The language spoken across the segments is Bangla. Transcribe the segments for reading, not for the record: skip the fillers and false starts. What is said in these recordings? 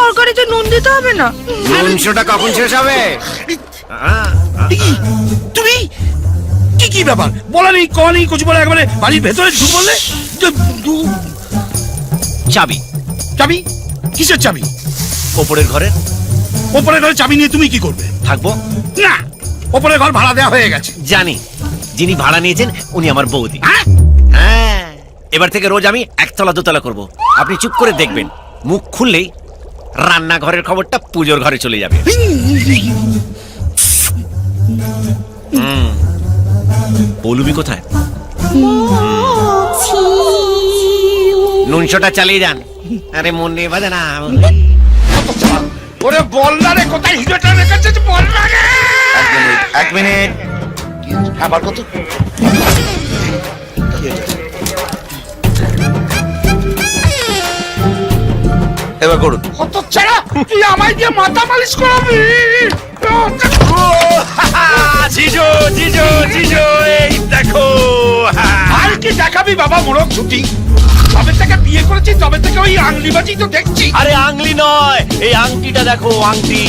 তরকারিতে নুন দিতে হবে না? নুনশোটা কখন শেষ হবে? তুমি কি কি ব্যাপার? বলা নেই ক নেই কিছু বলে একবারে বাড়ির ভেতরে ঢুক বললে। চাবি। চাবি? কিসের চাবি? ওপরের ঘরের। ওপরের ঘরে চাবি নিয়ে তুমি কি করবে? থাকবো না, ওপরের ঘর ভাড়া দেওয়া হয়ে গেছে। জানি, যিনি ভাড়া নিয়েছেন উনি আমার বৌদি। হ্যাঁ, হ্যাঁ, এবার থেকে রোজ আমি একতলা দোতলা করব। আপনি চুপ করে দেখবেন, মুখ খুললেই রান্নাঘরের খবরটা পুজোর ঘরে চলে যাবে। পৌলুমি কোথায়? নুনশোটা চালিয়ে যান। আরে মন নেই বাজে না। ওরে বল না রে, কোথায় হিরোটা রেখেছে বল না রে। এক মিনিট। হ্যাঁ, বার কত? এবার করুন। কত ছাড়া তুই আমায় দিয়ে মাথা মালিশ করাবি? জিজো জিজো জিজো, এই দেখো। আর কি দেখাবি বাবা, মোড়ক ছুটি। তবে থেকে বিয়ে করেছি তবে থেকে ওই আংলিবাজি তো দেখছি। আরে আংলি নয়, এই আংটিটা দেখো, আংটি।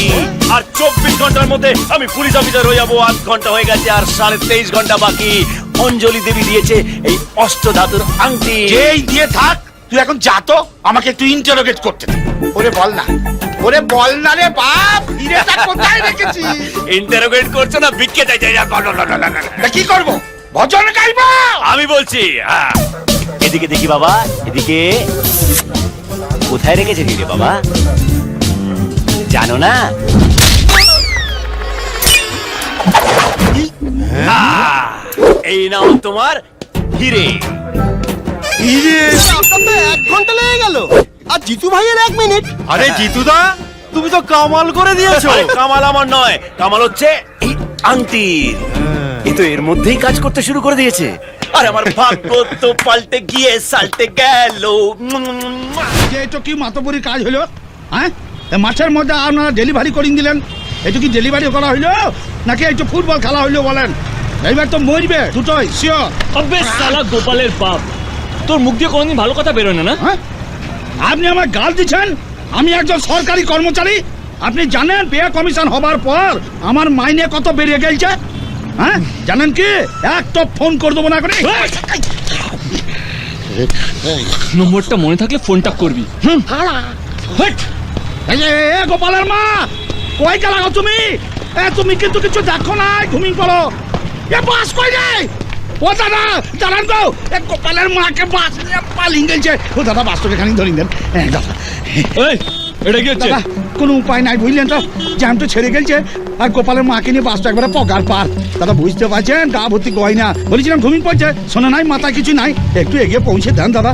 আর 24 ঘন্টার মধ্যে আমি পুলিশ অফিসার হয়ে যাবো। 8 ঘন্টা হয়ে গেছে আর 23.5 ঘন্টা বাকি। অঞ্জলি দেবী দিয়েছে এই অষ্টধাতুর আংটি। যেই দিয়ে থাক, তুই এখন যা তো, আমাকে একটু ইন্টারোগেট করতে দে। ওরে বল না, ওরে বল না রে বাপ, হিরেটা কোথায় রেখেছি? ইন্টারোগেট করছো না, ভিক্ষে চাইছে। তা কি করবো? ভজন গাইবো? আমি বলছি, এদিকে দেখি বাবা, এদিকে। কোথায় রেখেছে রে বাবা? জানো না? এই নাও তোমার হিরে। হিরে? আপনার তো 1 ঘন্টা লেগে গেল, আর জিতু ভাইয়ের 1 মিনিট। আরে জিতুদা, তুমি তো কামাল করে দিয়েছো। কামাল আমার নয়, কামাল হচ্ছে এই আংটির। এ তো এর মধ্যেই কাজ করতে শুরু করে দিয়েছে। আর আমার ভাগ্য তো পাল্টে গিয়ে সাল্টে গেল। যে এটা কি মাতবরি কাজ হলো? হ্যাঁ, মাঠের মধ্যে আপনারা ডেলিভারি করিয়ে দিলেন। এটা কি ডেলিভারি করা হইলো নাকি একটু ফুটবল খেলা হইলো বলেন? এইবার তো মরবে দুটোই শিওর। আবে শালা গোপালের বাপ, তোর মুখ দিয়ে কোনোদিন ভালো কথা বেরোয় না। হ্যাঁ, আপনি আমার গাল দিচ্ছেন? আমি একজন সরকারি কর্মচারী। আপনি জানেন পেয়ে কমিশন হবার পর আমার মাইনে কত বেড়ে গেছে? হ্যাঁ জানেন কি? একটা ফোন করে দেবো না করে। নম্বরটা মনে থাকলে ফোনটা করবি। এ গোপালের মা, কই গেলা গো তুমি? তুমি কিন্তু কিছু দেখো না, ঘুমিয়ে পড়ো। এ বাস কই যায়? ও দাদা, জানান গো, এ গোপালের মাকে বাস নিয়ে পালিয়ে গেছে। ও দাদা, বাসটাকে খানি ধরিয়ে দেন। দাদা, এই এটা কি হচ্ছে? দাদা, কোনো উপায় নাই বুঝলেন তো, জ্যাম তো ছেড়ে গেছে আর গোপালের মাকে নিয়ে বাসটা একবারে পগার পার। দাদা বুঝতে পারছেন, গা ভর্তি গয়না। বলেছিলাম ঘুমিয়ে পড়ছে, শোনা নাই, মাথা কিছু নাই। একটু এগিয়ে পৌঁছে দেন দাদা,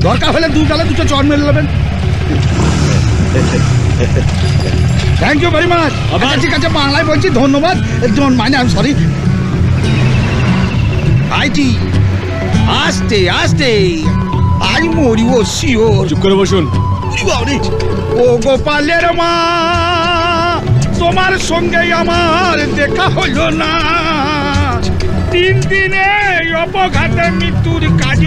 দরকার হলে 2 গালে 2টো চড় মেরে নেবেন। Thank you very much. ঠিক আছে, বাংলায় বলছি ধন্যবাদ। Don't mind, I am sorry. আইটি আস্তে আস্তে, আই মরি ও শিওর। চুপ করে বসুন। ও গোপালের মা, তোমার সঙ্গে আমার দেখা হলো না। 3 দিনে অপঘাতে মৃত্যুর কাজ।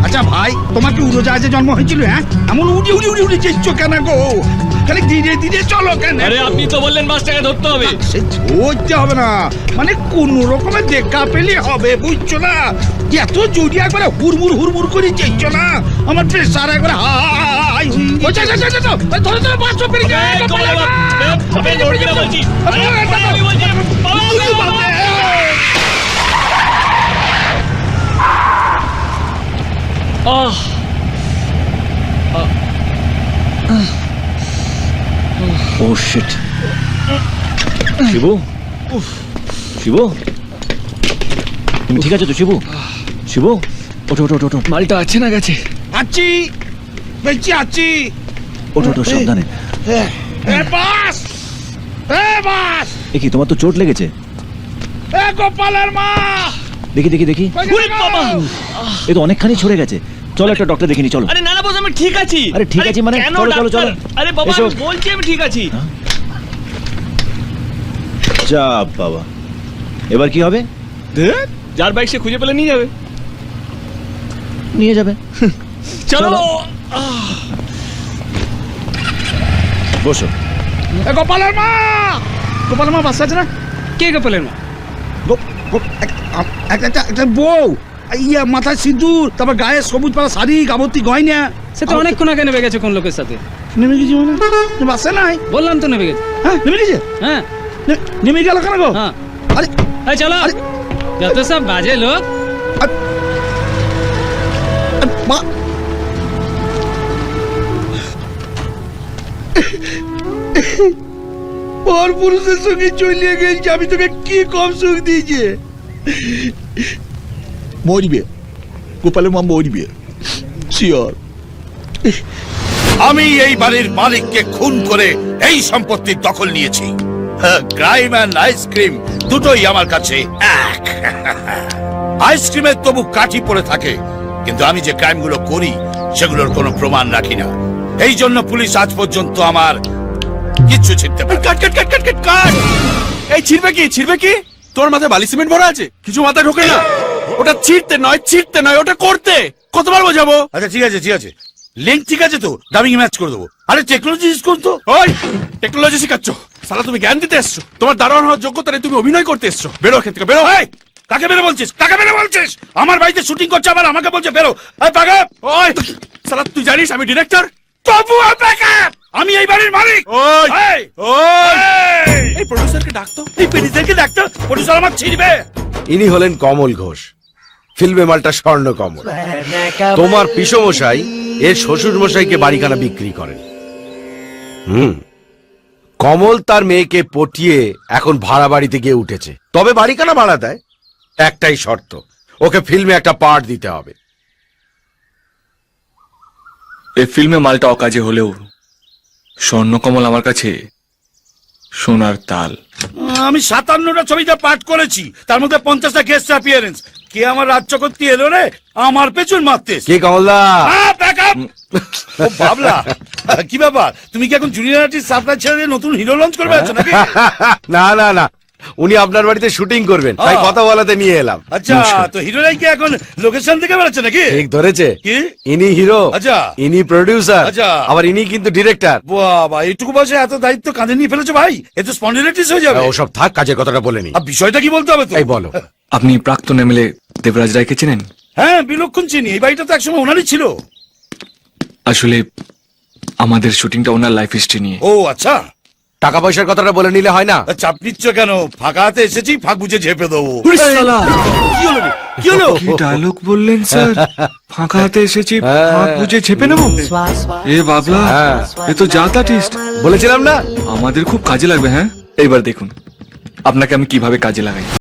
আচ্ছা ভাই, তোমার কি উড়োজাহাজে জন্ম হয়েছিল? হ্যাঁ, এমন উড়ি উড়ি উড়ি উড়ি যাচ্ছ কেন গো? খালি ধীরে ধীরে চলো কেন? আরে আপনি তো বললেন বাসটাকে ধরতে হবে। সে ধরতে হবে না, মানে কোন রকমের দেখা পেলে হবে, বুঝছো না? এত জোরে একবারে হুড়মুড় হুড়মুড় করে যাচ্ছ না, আমার প্রেসার একবারে হাই। ধরে ধরে বাঁচো, পেরে যায়। ও শিট। শিবু, শিবু, তুমি ঠিক আছে তো? শিবু, শিবু, ওঠো ওঠো ওঠো। মালটা আছে না গেছে? আছি, বেঁচে আছি। ওঠো ওঠো, সাবধানে। বাস, বাস। দেখি তোমার তো চোট লেগেছে। গোপালের মা, দেখি দেখি দেখি। এ তো অনেকখানি ছড়ে গেছে। চলো একটা ডক্টর দেখিনি, চলো। আরে না না বস, আমি ঠিক আছি। আরে ঠিক আছি মানে? চলো চলো চলো। আরে বাবা, আমি বলছি আমি ঠিক আছি। যা বাবা, এবার কি হবে? যার বাইক সে খুঁজে পেলে নিয়ে যাবে। নিয়ে যাবে। চলো। বসো। এ গোপালের মা, গোপালের মা বাচ্চা আছে না? কে গোপালের মা? একটা বউ, ইয়া মাথায় সিঁদুর, তারপর গায়ে সবুজ পাড়া শাড়ি, গাবতী গয়না। সে তো অনেকক্ষণ আগে নেমে গেছে কোন লোকের সাথে। নেমে গেছি মানে? বাসে নাই? বললাম তো নেমে গেছে। হ্যাঁ নেমে গেছে? হ্যাঁ নেমে গেল কেন গো? হ্যাঁ, আরে এই চলো। আরে যত সব বাজে লোক। মা, পর পুরুষের সঙ্গে চলিয়ে গেছি, আমি তোকে কি কম সুখ দিয়েছে? মরবে, গোপালের মা মরবে, শিওর। আমি এই বাড়ির মালিককে খুন করে এই সম্পত্তির দখল নিয়েছি। ক্রাইম অ্যান্ড আইসক্রিম দুটোই আমার কাছে এক। আইসক্রিমের তবু কাঠি পড়ে থাকে, কিন্তু আমি যে ক্রাইমগুলো করি সেগুলোর কোনো প্রমাণ রাখি না। এই জন্য পুলিশ আজ পর্যন্ত আমার কিচ্ছু ছিনতে পারে। কাট কাট কাট কাট কাট কাট। এই ছিড়বে কি, ছিড়বে কি? তোর মাথায় বালি সিমেন্ট ভরা আছে, কিছু মাথায় ঢোকে না। ওটা ছিড়তে নয়, ওটা করতে। কতবার বোঝাবো? আচ্ছা ঠিক আছে ঠিক আছে, লিঙ্ক ঠিক আছে তো, ডাবিং ম্যাচ করে দেবো। আরে টেকনোলজি ইউজ করতো। ওই টেকনোলজি শিখাচ্ছ? সালা তুমি জ্ঞান দিতে এসছো? তোমার দারোয়ান হওয়ার যোগ্যতা নেই, তুমি অভিনয় করতে এসছো। বেরো এখান থেকে, বেরো। এই, কাকে বেরো বলছিস? কাকে বেরো বলছিস? আমার বাড়িতে শুটিং করছে, আবার আমাকে বলছে বেরো। এই পাগা, ওই সালা তুই জানিস আমি ডিরেক্টর? তবু আমি এই বাড়ির মালিক। ওই এই, ওই এই, এই প্রডিউসারকে ডাকতো। এই পেডিসেরকে ডাক্তার প্রডিউসার আমার ছিড়বে। ইনি হলেন কমল ঘোষ, ফিল্মে মালটা স্বর্ণ কমল। তোমার পিসমশাই এর শ্বশুর মশাইকে বাড়িখানা বিক্রি করেন। কমল তার মেয়েকে পটিয়ে এখন ভাড়া বাড়িতে গিয়ে উঠেছে, তবে বাড়িখানা ভাড়া দেয়। একটাই শর্ত, ওকে ফিল্মে একটা পার্ট দিতে হবে। এই ফিল্মে মালটা অকাজে হলেও স্বর্ণকমল আমার কাছে সোনার তাল। আমি 57টা ছবিতে পাঠ করেছি, তার মধ্যে 50টা গেস্ট অ্যাপিয়ারেন্স। কে আমার রাজ্য করতে এলো রে আমার পেছন মারতে? কে কমলদা? ও বাবলা, কি ব্যাপার? তুমি কি এখন জুনিয়র আর্টিস্ট সাপ্লাই ছেড়ে দিয়ে নতুন হিরো লঞ্চ করবে আছো নাকি? না না না, উনি আপনার বাড়িতে শুটিং করবেন, তাই কথা বলাতে নিয়ে এলাম। আচ্ছা, তো হিরোরাই কি এখন লোকেশন থেকে বেরোচ্ছে নাকি? ঠিক ধরেছে। কি? ইনি হিরো, আচ্ছা। ইনি প্রডিউসার, আচ্ছা। আবার ইনি কিন্তু ডিরেক্টর। বাবা, এইটুকু বয়সে এত দায়িত্ব কাঁধে নিয়ে ফেলেছো ভাই, এ তো স্পন্ডিলাইটিস হয়ে যাবে। ওসব থাক, কাজের কথাটা বলেনি। আর বিষয়টা কি বলতে হবে তো? এই বলো। আপনি প্রাক্তন এমএলএ দেবরাজ রায়কে চেনেন? হ্যাঁ, বিলক্ষণ চিনি। এই বাড়িটা তো একসময় ওনারই ছিল। আসলে আমাদের শুটিংটা ওনার লাইফ হিস্ট্রি নিয়ে। ও আচ্ছা, টাকা পয়সার কথাটা বলে নিলে হয় না? চাপ নিচ্ছ কেন? ফাঁকা হাতে এসেছি, ফাঁক বুঝে ঝেপে দেবো। কি হলো রে? কি হলো? কি ডায়লগ বললেন স্যার? ফাঁকা হাতে এসেছি, হ্যাঁ। ফাঁক বুঝে ছেপে নেবো? এ বাবলা, হ্যাঁ। এ তো জাত আর্টিস্ট। বলেছিলাম না? আমাদের খুব কাজে লাগবে। হ্যাঁ, এইবার দেখুন আপনাকে আমি কিভাবে কাজে লাগাই।